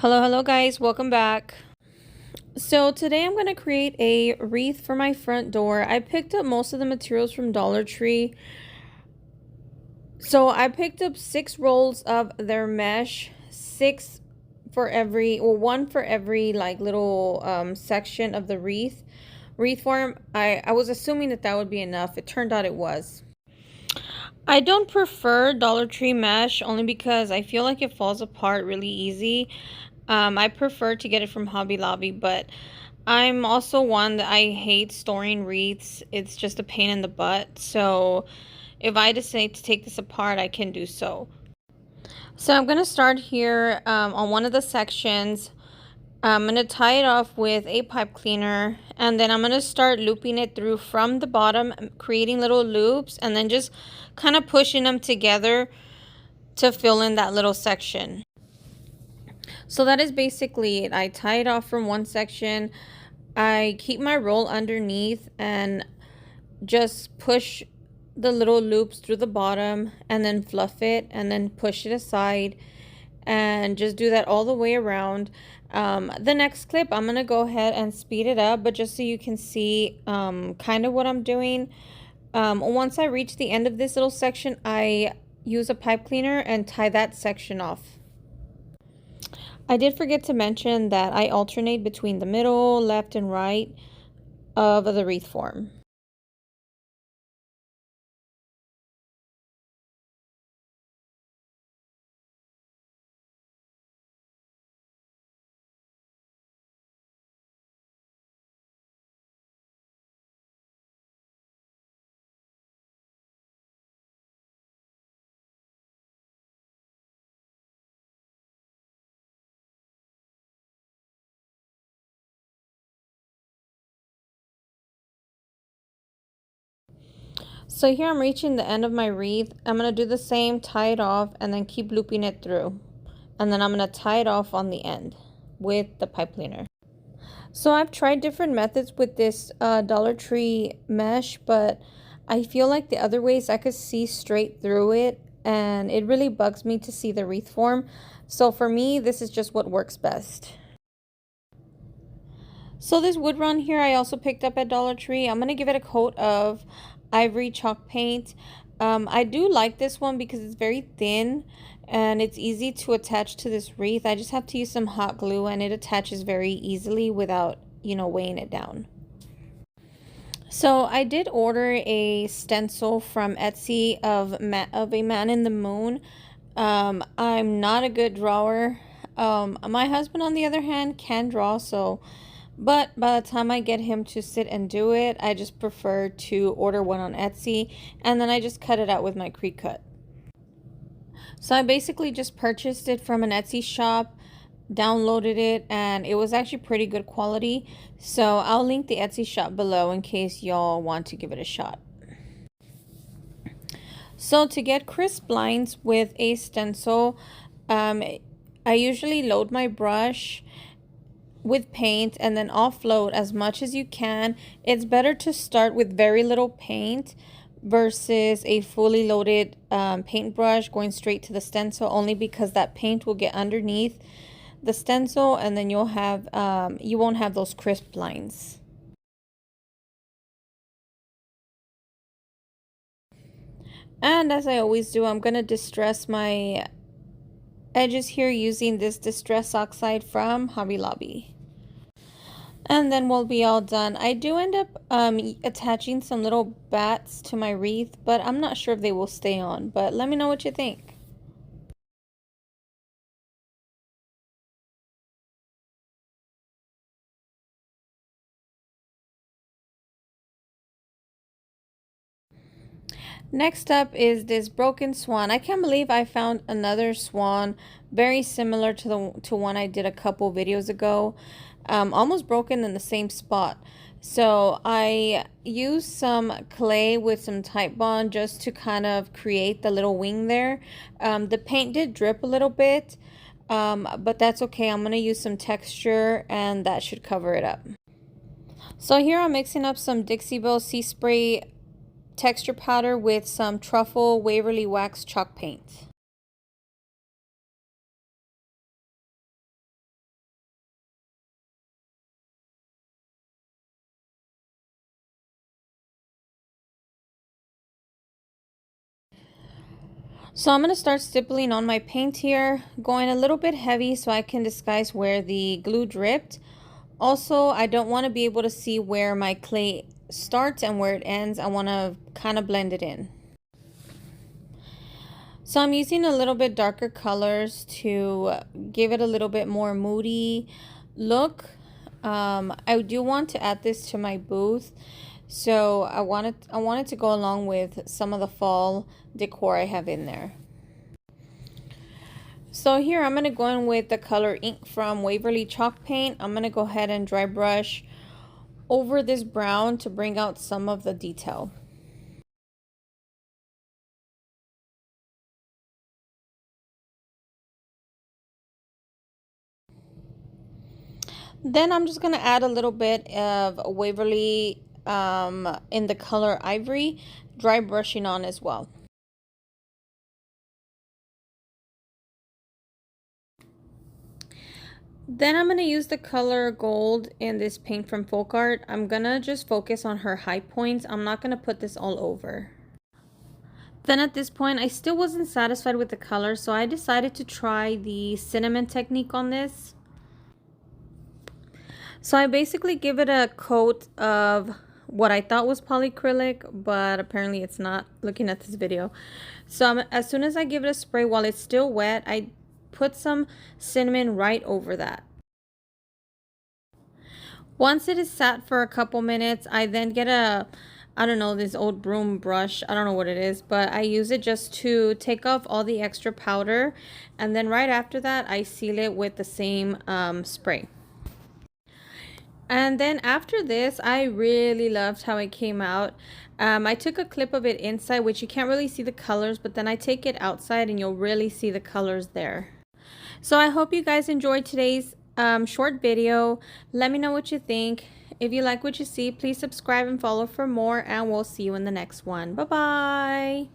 Hello guys, welcome back. So today I'm going to create a wreath for my front door. I picked up most of the materials from Dollar Tree. So I picked up 6 rolls of their mesh, 6 for every, or 1 for every like little section of the wreath form. I was assuming that would be enough. It turned out it was. I don't prefer Dollar Tree mesh only because I feel like it falls apart really easy. I prefer to get it from Hobby Lobby, but I'm also one that I hate storing wreaths. It's just a pain in the butt. So if I decide to take this apart, I can do so. So I'm going to start here on one of the sections. I'm going to tie it off with a pipe cleaner, and then I'm going to start looping it through from the bottom, creating little loops, and then just kind of pushing them together to fill in that little section. So that is basically it. I tie it off from one section. I keep my roll underneath and just push the little loops through the bottom and then fluff it and then push it aside and just do that all the way around. The next clip, I'm going to go ahead and speed it up, but just so you can see kind of what I'm doing. Once I reach the end of this little section, I use a pipe cleaner and tie that section off. I did forget to mention that I alternate between the middle, left, and right of the wreath form. So here I'm reaching the end of my wreath. I'm going to do the same, tie it off, and then keep looping it through. And then I'm going to tie it off on the end with the pipe cleaner. So I've tried different methods with this Dollar Tree mesh, but I feel like the other ways I could see straight through it, and it really bugs me to see the wreath form. So for me, this is just what works best. So this wood run here I also picked up at Dollar Tree. I'm going to give it a coat of ivory chalk paint. I do like this one because it's very thin and it's easy to attach to this wreath. I just have to use some hot glue and it attaches very easily without, weighing it down. So I did order a stencil from Etsy of a man in the moon. I'm not a good drawer. My husband, on the other hand, can draw, but by the time I get him to sit and do it, I just prefer to order one on Etsy, and then I just cut it out with my Cricut. So I basically just purchased it from an Etsy shop, downloaded it, and it was actually pretty good quality. So I'll link the Etsy shop below in case y'all want to give it a shot. So to get crisp lines with a stencil, I usually load my brush with paint and then offload as much as you can. It's better to start with very little paint versus a fully loaded paintbrush going straight to the stencil, only because that paint will get underneath the stencil and then you'll have you won't have those crisp lines. And as I always do, I'm gonna distress my edges here using this distress oxide from Hobby Lobby. And then we'll be all done. I do end up attaching some little bats to my wreath, but I'm not sure if they will stay on. But let me know what you think. Next up is this broken swan. I can't believe I found another swan very similar to one I did a couple videos ago. Almost broken in the same spot. So I used some clay with some Titebond just to kind of create the little wing there. The paint did drip a little bit, but that's okay. I'm going to use some texture and that should cover it up. So here I'm mixing up some Dixie Belle Sea Spray texture powder with some Truffle Waverly Wax chalk paint. So I'm going to start stippling on my paint here, going a little bit heavy so I can disguise where the glue dripped. Also, I don't want to be able to see where my clay starts and where it ends. I want to kind of blend it in. So I'm using a little bit darker colors to give it a little bit more moody look. I do want to add this to my booth. So I wanted to go along with some of the fall decor I have in there. So here I'm going to go in with the color ink from Waverly Chalk Paint. I'm going to go ahead and dry brush over this brown to bring out some of the detail. Then I'm just going to add a little bit of Waverly in the color Ivory, dry brushing on as well. Then I'm going to use the color gold in this paint from Folk Art. I'm going to just focus on her high points. I'm not going to put this all over. Then at this point, I still wasn't satisfied with the color, so I decided to try the cinnamon technique on this. So I basically give it a coat of what I thought was polyacrylic, but apparently it's not, looking at this video. So as soon as I give it a spray while it's still wet, I put some cinnamon right over that. Once it is sat for a couple minutes, I then get I don't know, this old broom brush. I don't know what it is, but I use it just to take off all the extra powder. And then right after that, I seal it with the same spray. And then after this, I really loved how it came out. I took a clip of it inside, which you can't really see the colors, but then I take it outside and you'll really see the colors there. So I hope you guys enjoyed today's short video. Let me know what you think. If you like what you see, please subscribe and follow for more, and we'll see you in the next one. Bye-bye.